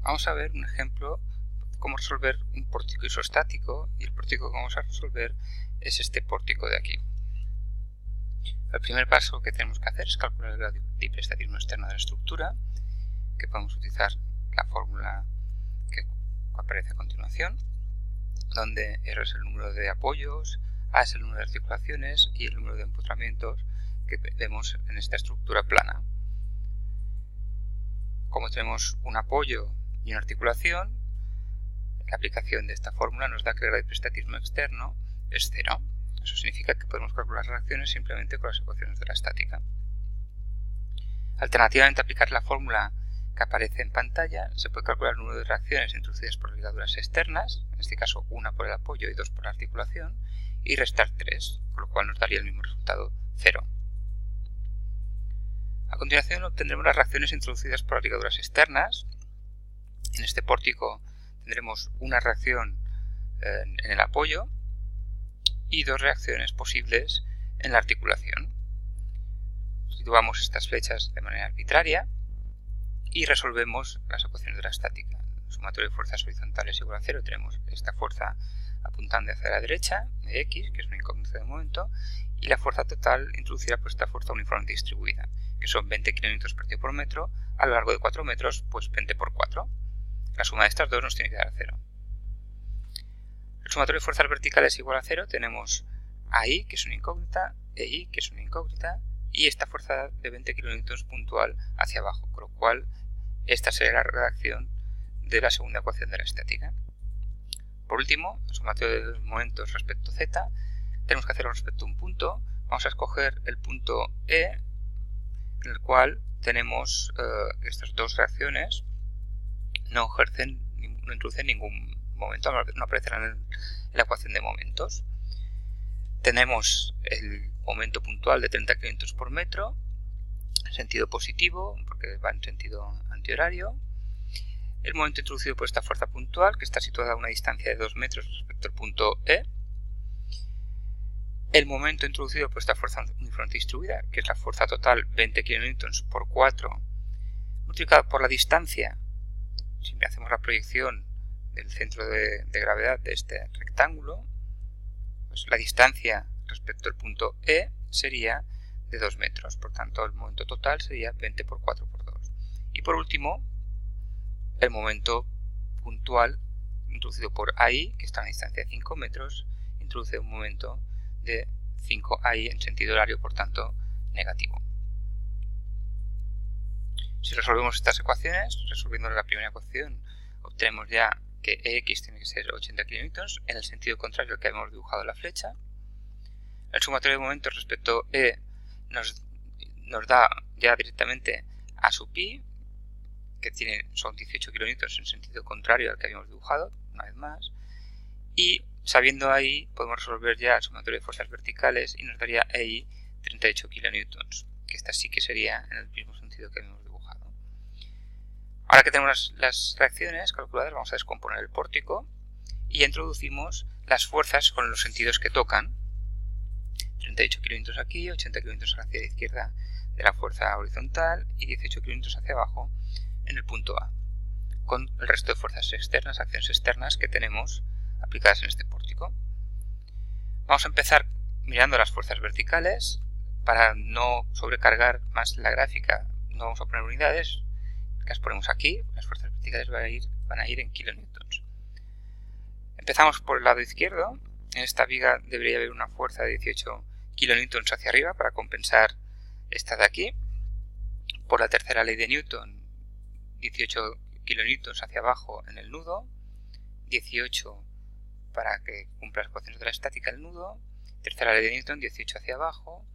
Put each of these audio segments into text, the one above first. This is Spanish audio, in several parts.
Vamos a ver un ejemplo de cómo resolver un pórtico isostático, y el pórtico que vamos a resolver es este pórtico de aquí. El primer paso que tenemos que hacer es calcular el grado de hiperestatismo externo de la estructura, que podemos utilizar la fórmula que aparece a continuación, donde R es el número de apoyos, A es el número de articulaciones y el número de empotramientos que vemos en esta estructura plana. Como tenemos un apoyo y una articulación, la aplicación de esta fórmula nos da que el grado de hiperestatismo externo es 0. Eso significa que podemos calcular las reacciones simplemente con las ecuaciones de la estática. Alternativamente, aplicar la fórmula que aparece en pantalla, se puede calcular el número de reacciones introducidas por ligaduras externas, en este caso una por el apoyo y dos por la articulación, y restar 3, con lo cual nos daría el mismo resultado, 0. A continuación obtendremos las reacciones introducidas por las ligaduras externas. En este pórtico tendremos una reacción en el apoyo y dos reacciones posibles en la articulación. Situamos estas flechas de manera arbitraria y resolvemos las ecuaciones de la estática. El sumatorio de fuerzas horizontales igual a 0. Tenemos esta fuerza apuntando hacia la derecha, de X, que es una incógnita de momento, y la fuerza total introducida por esta fuerza uniformemente distribuida, que son 20 kN partido por metro, a lo largo de 4 metros, pues 20 por 4. La suma de estas dos nos tiene que dar 0. El sumatorio de fuerzas verticales igual a 0, tenemos AI, que es una incógnita, EI, que es una incógnita, y esta fuerza de 20 kN puntual hacia abajo, con lo cual esta sería la redacción de la segunda ecuación de la estática. Por último, el sumatorio de los momentos respecto a z, tenemos que hacerlo respecto a un punto. Vamos a escoger el punto E, en el cual tenemos estas dos reacciones no introducen ningún momento, no aparecerán en la ecuación de momentos. Tenemos el momento puntual de 30 kN por metro, en sentido positivo, porque va en sentido antihorario. El momento introducido por esta fuerza puntual, que está situada a una distancia de 2 metros respecto al punto E. El momento introducido por esta fuerza uniformemente distribuida, que es la fuerza total 20 kN por 4, multiplicado por la distancia, si hacemos la proyección del centro de gravedad de este rectángulo, pues la distancia respecto al punto E sería de 2 metros, por tanto el momento total sería 20 por 4 por 2. Y por último, el momento puntual introducido por AI, que está a una distancia de 5 metros, introduce un momento de 5 AI en sentido horario, por tanto negativo. Si resolvemos estas ecuaciones, resolviendo la primera ecuación, obtenemos ya que EX tiene que ser 80 kN en el sentido contrario al que habíamos dibujado la flecha. El sumatorio de momentos respecto a E nos da ya directamente A sub I, que son 18 kN en sentido contrario al que habíamos dibujado, una vez más. Y sabiendo ahí, podemos resolver ya el sumatorio de fuerzas verticales y nos daría EI 38 kN, que esta sí que sería en el mismo sentido que habíamos dibujado. Ahora que tenemos las reacciones calculadas, vamos a descomponer el pórtico y introducimos las fuerzas con los sentidos que tocan. 38 kN aquí, 80 kN hacia la izquierda de la fuerza horizontal y 18 kN hacia abajo en el punto A, con el resto de fuerzas externas, acciones externas que tenemos aplicadas en este pórtico. Vamos a empezar mirando las fuerzas verticales. Para no sobrecargar más la gráfica, no vamos a poner unidades, las ponemos aquí. Las fuerzas verticales van a ir en kilonewtons. Empezamos por el lado izquierdo. En esta viga debería haber una fuerza de 18 kilonewtons hacia arriba para compensar esta de aquí. Por la tercera ley de Newton, 18 kilonewtons hacia abajo en el nudo, 18 para que cumpla las ecuaciones de la estática el nudo, tercera ley de Newton, 18 hacia abajo,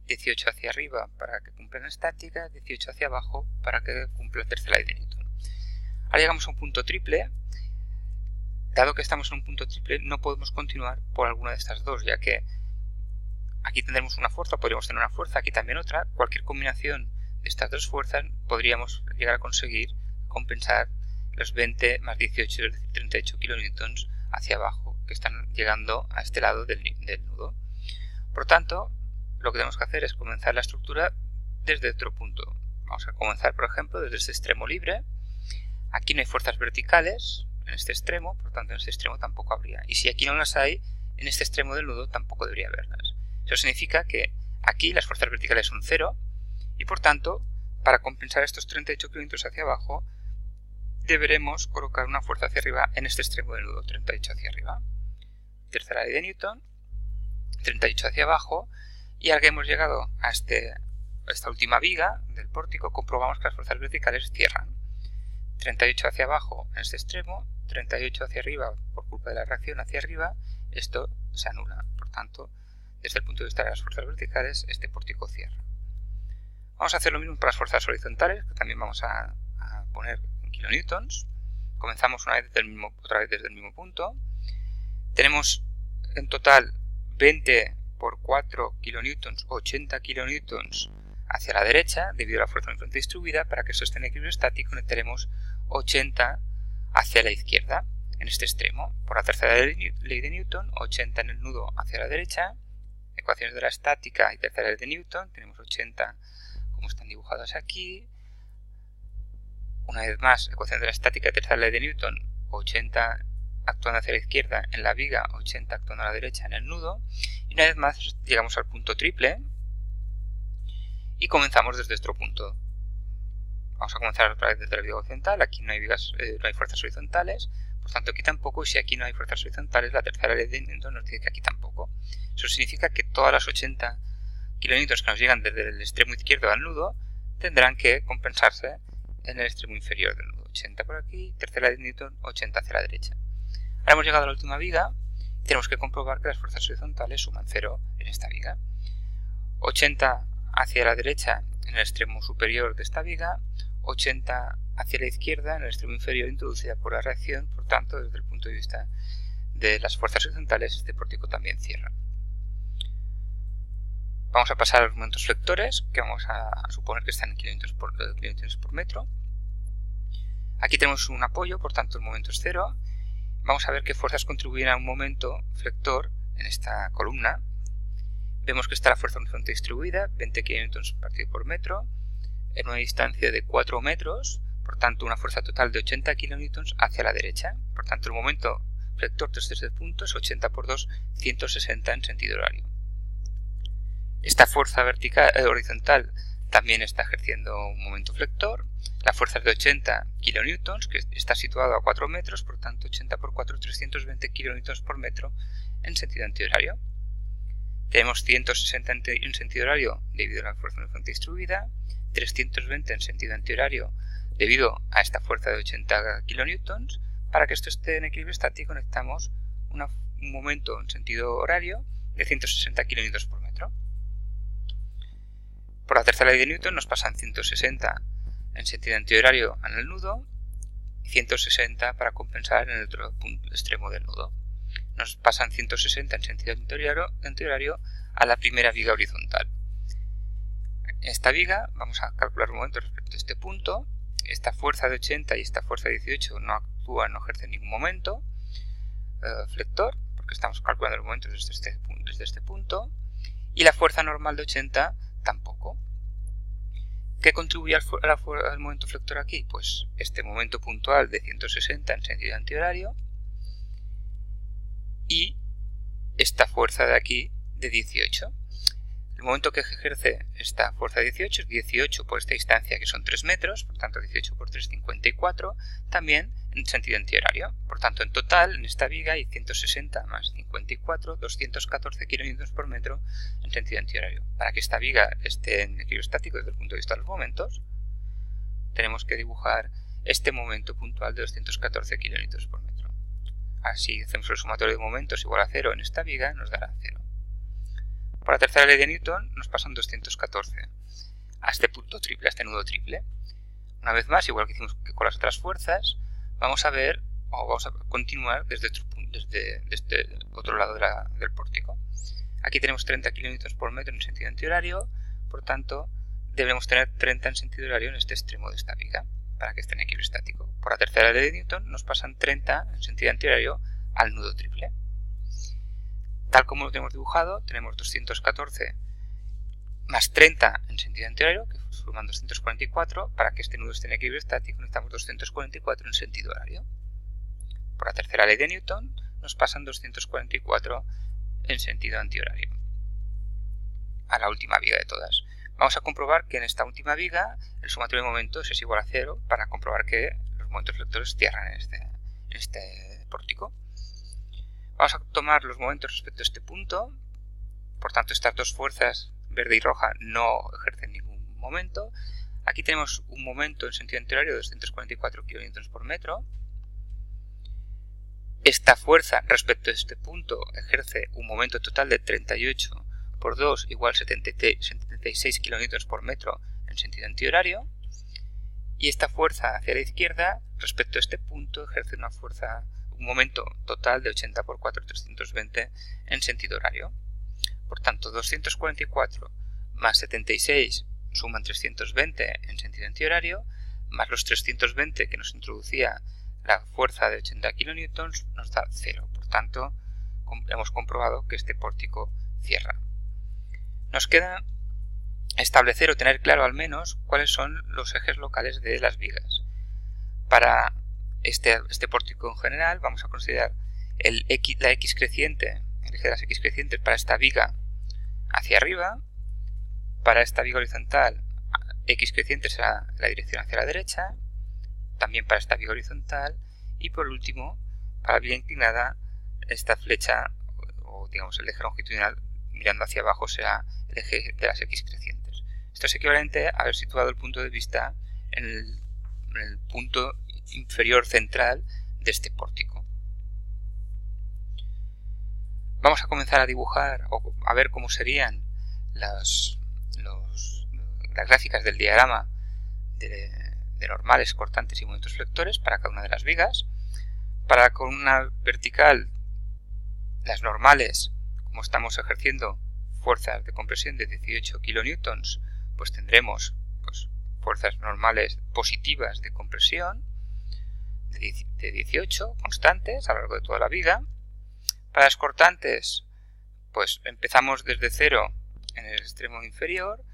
18 hacia arriba para que cumpla la estática, 18 hacia abajo para que cumpla la tercera ley de Newton. Ahora llegamos a un punto triple. Dado que estamos en un punto triple, no podemos continuar por alguna de estas dos, ya que aquí tendremos una fuerza, podríamos tener una fuerza, aquí también otra. Cualquier combinación de estas dos fuerzas podríamos llegar a conseguir compensar los 20 más 18, es decir, 38 kilonewtons hacia abajo, que están llegando a este lado del nudo. Por tanto, lo que tenemos que hacer es comenzar la estructura desde otro punto. Vamos a comenzar, por ejemplo, desde este extremo libre. Aquí no hay fuerzas verticales en este extremo, por tanto en este extremo tampoco habría. Y si aquí no las hay, en este extremo del nudo tampoco debería haberlas. Eso significa que aquí las fuerzas verticales son 0 y por tanto, para compensar estos 38 kN hacia abajo, deberemos colocar una fuerza hacia arriba en este extremo del nudo, 38 hacia arriba. Tercera ley de Newton, 38 hacia abajo, y al que hemos llegado a esta última viga del pórtico, comprobamos que las fuerzas verticales cierran. 38 hacia abajo en este extremo, 38 hacia arriba por culpa de la reacción hacia arriba, esto se anula. Por tanto, desde el punto de vista de las fuerzas verticales, este pórtico cierra. Vamos a hacer lo mismo para las fuerzas horizontales, que también vamos a poner en kilonewtons. Comenzamos otra vez desde el mismo punto. Tenemos en total 20 por 4 kilonewtons, 80 kilonewtons hacia la derecha, debido a la fuerza uniforme distribuida. Para que esto esté en equilibrio estático, necesitaremos 80 hacia la izquierda, en este extremo. Por la tercera ley de Newton, 80 en el nudo hacia la derecha. Ecuaciones de la estática y tercera ley de Newton, tenemos 80 como están dibujadas aquí. Una vez más, ecuaciones de la estática y tercera ley de Newton, 80 actuando hacia la izquierda en la viga, 80 actuando a la derecha en el nudo. Y una vez más llegamos al punto triple y comenzamos desde este punto. Vamos a comenzar otra vez desde la viga horizontal. Aquí no hay fuerzas horizontales, por tanto aquí tampoco, y si aquí no hay fuerzas horizontales, la tercera ley de Newton nos dice que aquí tampoco. Eso significa que todas las 80 kilonewtons que nos llegan desde el extremo izquierdo al nudo tendrán que compensarse en el extremo inferior del nudo. 80 por aquí, tercera ley de Newton, 80 hacia la derecha. Ahora hemos llegado a la última viga y tenemos que comprobar que las fuerzas horizontales suman 0 en esta viga. 80 hacia la derecha en el extremo superior de esta viga, 80 hacia la izquierda en el extremo inferior introducida por la reacción. Por tanto, desde el punto de vista de las fuerzas horizontales, este pórtico también cierra. Vamos a pasar a los momentos flectores, que vamos a suponer que están en kilonewtons por metro. Aquí tenemos un apoyo, por tanto el momento es 0. Vamos a ver qué fuerzas contribuyen a un momento flector en esta columna. Vemos que está la fuerza uniforme distribuida, 20 kilonewtons partido por metro, en una distancia de 4 metros, por tanto una fuerza total de 80 kilonewtons hacia la derecha. Por tanto el momento flector desde este punto es 80 por 2, 160 en sentido horario. Esta fuerza horizontal también está ejerciendo un momento flector. La fuerza es de 80 kilonewtons, que está situado a 4 metros, por tanto 80 por 4, 320 kilonewtons por metro en sentido antihorario. Tenemos 160 en sentido horario debido a la fuerza uniforme distribuida, 320 en sentido antihorario debido a esta fuerza de 80 kilonewtons. Para que esto esté en equilibrio estático necesitamos un momento en sentido horario de 160 kilonewtons por metro. Por la tercera ley de Newton nos pasan 160 en sentido antihorario en el nudo y 160 para compensar en el otro extremo del nudo. Nos pasan 160 en sentido antihorario a la primera viga horizontal. En esta viga vamos a calcular un momento respecto a este punto. Esta fuerza de 80 y esta fuerza de 18 no actúan, no ejercen ningún momento flector, porque estamos calculando los momentos desde este punto. Y la fuerza normal de 80 tampoco. ¿Qué contribuye al momento flector aquí? Pues este momento puntual de 160 en sentido antihorario y esta fuerza de aquí de 18. El momento que ejerce esta fuerza de 18 es 18 por esta distancia, que son 3 metros, por tanto 18 por 3, 54, también en sentido antihorario. Por tanto, en total, en esta viga hay 160 más 54, 214 kilonewtons por metro en sentido antihorario. Para que esta viga esté en equilibrio estático desde el punto de vista de los momentos, tenemos que dibujar este momento puntual de 214 kilonewtons por metro. Así hacemos el sumatorio de momentos igual a 0 en esta viga, nos dará 0. Por la tercera ley de Newton nos pasan 214 a este punto triple, a este nudo triple. Una vez más, igual que hicimos con las otras fuerzas, vamos a ver, o vamos a continuar desde este otro lado del pórtico. Aquí tenemos 30 kilómetros por metro en sentido antihorario, por tanto debemos tener 30 en sentido horario en este extremo de esta viga, para que esté en equilibrio estático. Por la tercera ley de Newton nos pasan 30 en sentido antihorario al nudo triple. Tal como lo tenemos dibujado, tenemos 214 más 30 en sentido antihorario, que suman 244. Para que este nudo esté en equilibrio estático necesitamos 244 en sentido horario. Por la tercera ley de Newton nos pasan 244 en sentido antihorario. A la última viga de todas. Vamos a comprobar que en esta última viga el sumatorio de momentos es igual a 0 para comprobar que los momentos flectores cierran en este pórtico. Vamos a tomar los momentos respecto a este punto. Por tanto, estas dos fuerzas, verde y roja, no ejercen ningún momento. Aquí tenemos un momento en sentido antihorario de 244 kN por metro. Esta fuerza respecto a este punto ejerce un momento total de 38 por 2 igual 76 kN por metro en sentido antihorario. Y esta fuerza hacia la izquierda respecto a este punto ejerce un momento total de 80 por 4, 320 en sentido horario. Por tanto, 244 más 76 suman 320 en sentido antihorario, más los 320 que nos introducía la fuerza de 80 kN nos da 0. Por tanto, hemos comprobado que este pórtico cierra. Nos queda establecer o tener claro al menos cuáles son los ejes locales de las vigas. Para este pórtico en general vamos a considerar la X creciente, el eje de las X crecientes para esta viga hacia arriba. Para esta viga horizontal X creciente será la dirección hacia la derecha, también para esta viga horizontal, y por último para la viga inclinada esta flecha o digamos el eje longitudinal mirando hacia abajo será el eje de las X crecientes. Esto es equivalente a haber situado el punto de vista en el punto inferior central de este pórtico. Vamos a comenzar a dibujar o a ver cómo serían las gráficas del diagrama de normales, cortantes y momentos flectores para cada una de las vigas. Para la columna vertical, las normales, como estamos ejerciendo fuerzas de compresión de 18 kN, pues tendremos fuerzas normales positivas de compresión de 18 constantes a lo largo de toda la viga. Para las cortantes, pues empezamos desde 0 en el extremo inferior,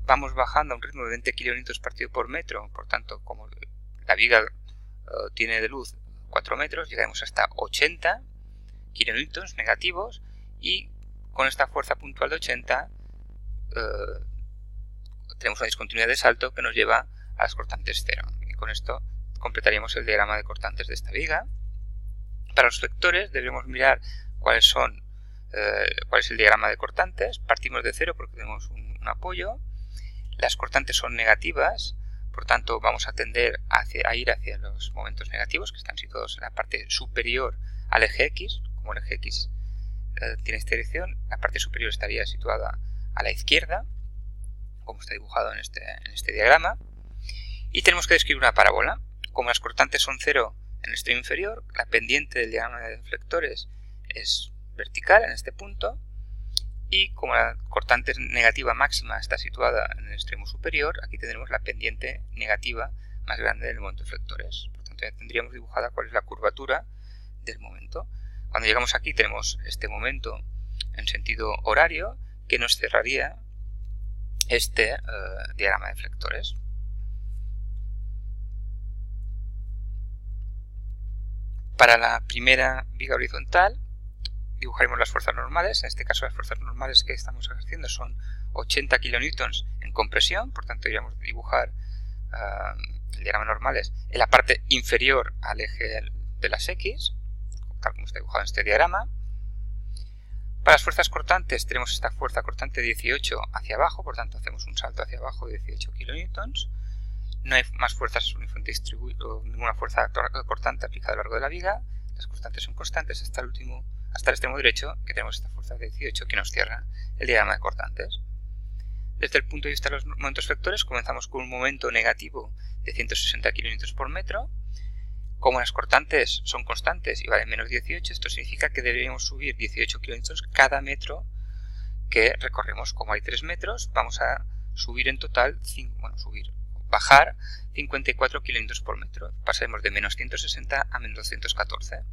vamos bajando a un ritmo de 20 kN partido por metro, por tanto, como la viga tiene de luz 4 metros, llegaremos hasta 80 kN negativos y con esta fuerza puntual de 80 tenemos una discontinuidad de salto que nos lleva a las cortantes 0. Y con esto completaríamos el diagrama de cortantes de esta viga. Para los vectores debemos mirar cuál es el diagrama de cortantes. Partimos de 0 porque tenemos un apoyo. Las cortantes son negativas, por tanto vamos a tender a ir hacia los momentos negativos que están situados en la parte superior al eje X. Como el eje X tiene esta dirección, la parte superior estaría situada a la izquierda, como está dibujado en este diagrama. Y tenemos que describir una parábola. Como las cortantes son 0 en el extremo inferior, la pendiente del diagrama de deflectores es vertical en este punto, y como la cortante negativa máxima está situada en el extremo superior, aquí tendremos la pendiente negativa más grande del momento de deflectores. Por tanto, ya tendríamos dibujada cuál es la curvatura del momento. Cuando llegamos aquí tenemos este momento en sentido horario que nos cerraría este diagrama de deflectores. Para la primera viga horizontal dibujaremos las fuerzas normales. En este caso las fuerzas normales que estamos ejerciendo son 80 kN en compresión, por tanto iríamos a dibujar el diagrama normales en la parte inferior al eje de las X, tal como está dibujado en este diagrama. Para las fuerzas cortantes tenemos esta fuerza cortante 18 hacia abajo, por tanto hacemos un salto hacia abajo de 18 kN. No hay más fuerzas uniformemente distribuidas, ninguna fuerza cortante aplicada a lo largo de la viga. Las constantes son constantes hasta el extremo derecho, que tenemos esta fuerza de 18 que nos cierra el diagrama de cortantes. Desde el punto de vista de los momentos vectores, comenzamos con un momento negativo de 160 kN por metro. Como las cortantes son constantes y valen menos 18, esto significa que deberíamos subir 18 kN cada metro que recorremos. Como hay 3 metros, vamos a subir en total, bajar 54 kN por metro. Pasaremos de menos 160 a menos 214.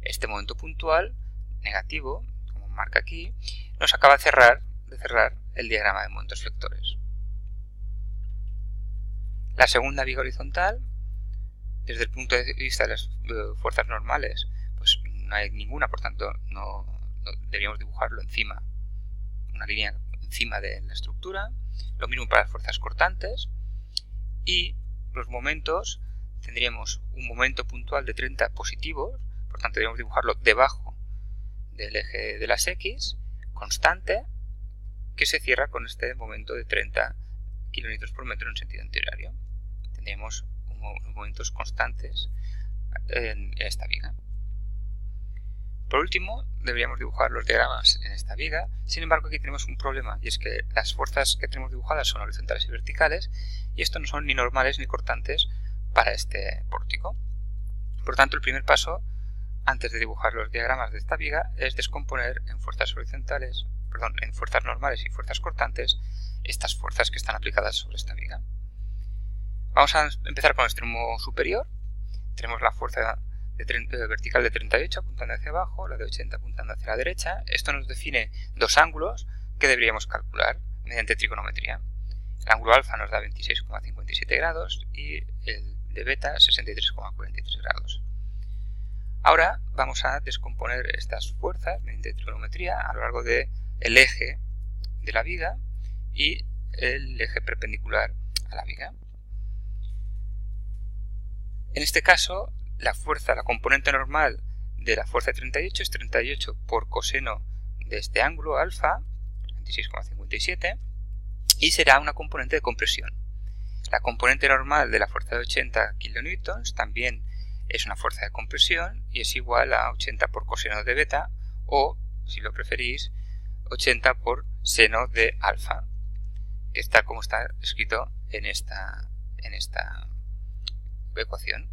Este momento puntual negativo, como marca aquí, nos acaba de cerrar el diagrama de momentos vectores. La segunda viga horizontal, desde el punto de vista de las fuerzas normales, pues no hay ninguna, por tanto no deberíamos dibujarlo encima, una línea encima de la estructura. Lo mismo para las fuerzas cortantes. Y los momentos, tendríamos un momento puntual de 30 positivos, por tanto deberíamos dibujarlo debajo del eje de las X, constante, que se cierra con este momento de 30 kN por metro en sentido antihorario. Tendríamos momentos constantes en esta viga. Por último, deberíamos dibujar los diagramas en esta viga. Sin embargo, aquí tenemos un problema, y es que las fuerzas que tenemos dibujadas son horizontales y verticales, y esto no son ni normales ni cortantes para este pórtico. Por tanto, el primer paso, antes de dibujar los diagramas de esta viga, es descomponer en fuerzas en fuerzas normales y fuerzas cortantes, estas fuerzas que están aplicadas sobre esta viga. Vamos a empezar con el extremo superior. Tenemos la fuerza vertical de 38 apuntando hacia abajo, la de 80 apuntando hacia la derecha. Esto nos define dos ángulos que deberíamos calcular mediante trigonometría. El ángulo alfa nos da 26,57 grados y el de beta 63,43 grados. Ahora vamos a descomponer estas fuerzas mediante trigonometría a lo largo del eje de la viga y el eje perpendicular a la viga. En este caso, la componente normal de la fuerza de 38 es 38 por coseno de este ángulo alfa, 26,57, y será una componente de compresión. La componente normal de la fuerza de 80 kN también es una fuerza de compresión y es igual a 80 por coseno de beta o, si lo preferís, 80 por seno de alfa, que está como está escrito en esta ecuación.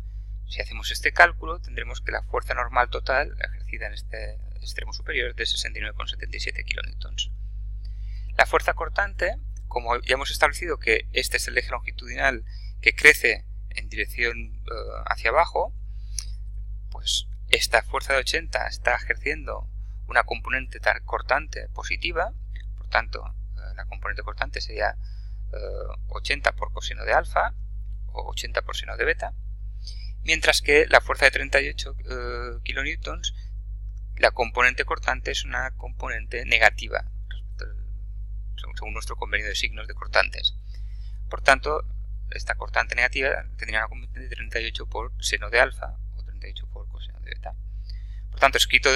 Si hacemos este cálculo, tendremos que la fuerza normal total ejercida en este extremo superior es de 69,77 kN. La fuerza cortante, como ya hemos establecido que este es el eje longitudinal que crece en dirección hacia abajo, pues esta fuerza de 80 está ejerciendo una componente cortante positiva, por tanto la componente cortante sería 80 por coseno de alfa o 80 por seno de beta, mientras que la fuerza de 38 kN, la componente cortante es una componente negativa, según nuestro convenio de signos de cortantes. Por tanto, esta cortante negativa tendría una componente de 38 por seno de alfa o 38 por coseno de beta. Por tanto, escrito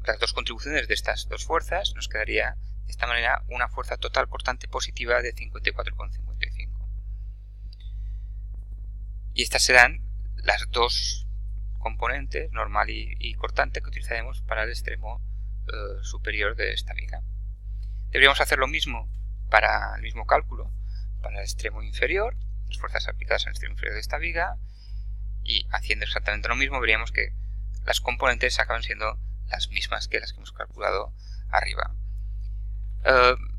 las dos contribuciones de estas dos fuerzas, nos quedaría de esta manera una fuerza total cortante positiva de 54,55. Y estas serán las dos componentes, normal y cortante, que utilizaremos para el extremo superior de esta viga. Deberíamos hacer lo mismo para el mismo cálculo para el extremo inferior, las fuerzas aplicadas en el extremo inferior de esta viga, y haciendo exactamente lo mismo veríamos que las componentes acaban siendo las mismas que las que hemos calculado arriba.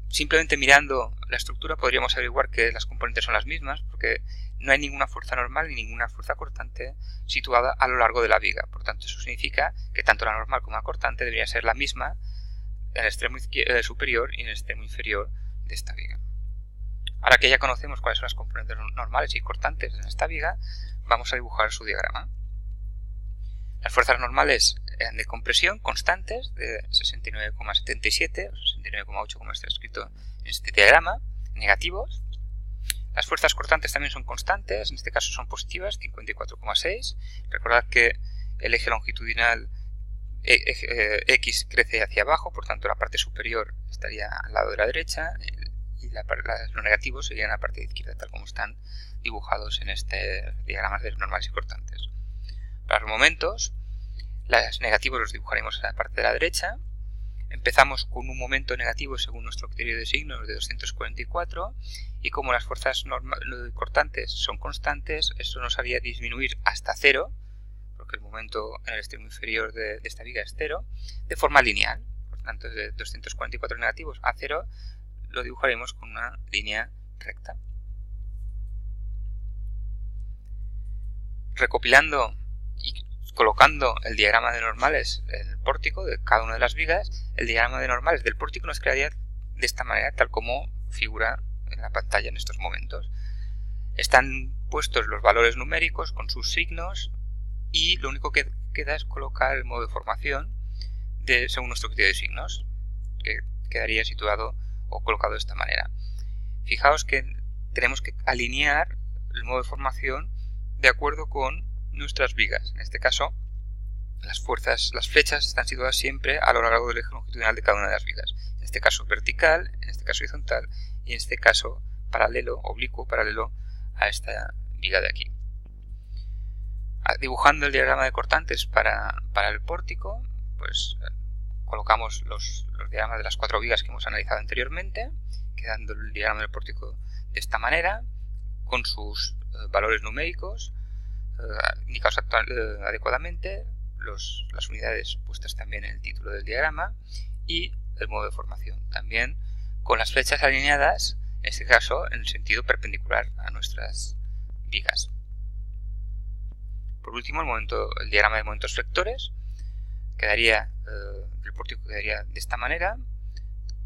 Simplemente mirando la estructura podríamos averiguar que las componentes son las mismas, porque no hay ninguna fuerza normal ni ninguna fuerza cortante situada a lo largo de la viga. Por tanto, eso significa que tanto la normal como la cortante debería ser la misma en el extremo superior y en el extremo inferior de esta viga. Ahora que ya conocemos cuáles son las componentes normales y cortantes en esta viga, vamos a dibujar su diagrama. Las fuerzas normales eran de compresión constantes de 69,77 o 69,8 como está escrito en este diagrama, negativos. Las fuerzas cortantes también son constantes, en este caso son positivas, 54,6. Recordad que el eje longitudinal X crece hacia abajo, por tanto la parte superior estaría al lado de la derecha y los negativos serían a la parte de izquierda, tal como están dibujados en este diagrama de normales y cortantes. Para los momentos, los negativos los dibujaremos en la parte de la derecha. Empezamos con un momento negativo según nuestro criterio de signos de 244 y como las fuerzas cortantes son constantes, esto nos haría disminuir hasta 0, porque el momento en el extremo inferior de esta viga es 0, de forma lineal. Por tanto, de 244 negativos a 0 lo dibujaremos con una línea recta. Recopilando y colocando el diagrama de normales en el pórtico de cada una de las vigas, el diagrama de normales del pórtico nos quedaría de esta manera, tal como figura en la pantalla en estos momentos. Están puestos los valores numéricos con sus signos y lo único que queda es colocar el modo de formación según nuestro criterio de signos, que quedaría situado o colocado de esta manera. Fijaos que tenemos que alinear el modo de formación de acuerdo con nuestras vigas. En este caso, las flechas están situadas siempre a lo largo del eje longitudinal de cada una de las vigas. En este caso vertical, en este caso horizontal y en este caso paralelo, oblicuo, paralelo a esta viga de aquí. Dibujando el diagrama de cortantes para el pórtico, pues colocamos los diagramas de las 4 vigas que hemos analizado anteriormente, quedando el diagrama del pórtico de esta manera, con sus valores numéricos indicados adecuadamente, las unidades puestas también en el título del diagrama y el modo de formación, también con las flechas alineadas, en este caso en el sentido perpendicular a nuestras vigas. Por último, el diagrama de momentos vectores el pórtico quedaría de esta manera,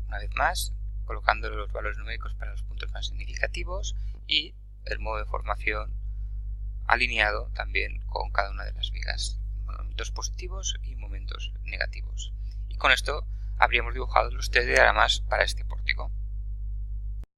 una vez más, colocando los valores numéricos para los puntos más significativos y el modo de formación alineado también con cada una de las vigas, momentos positivos y momentos negativos. Y con esto habríamos dibujado los 3 diagramas para este pórtico.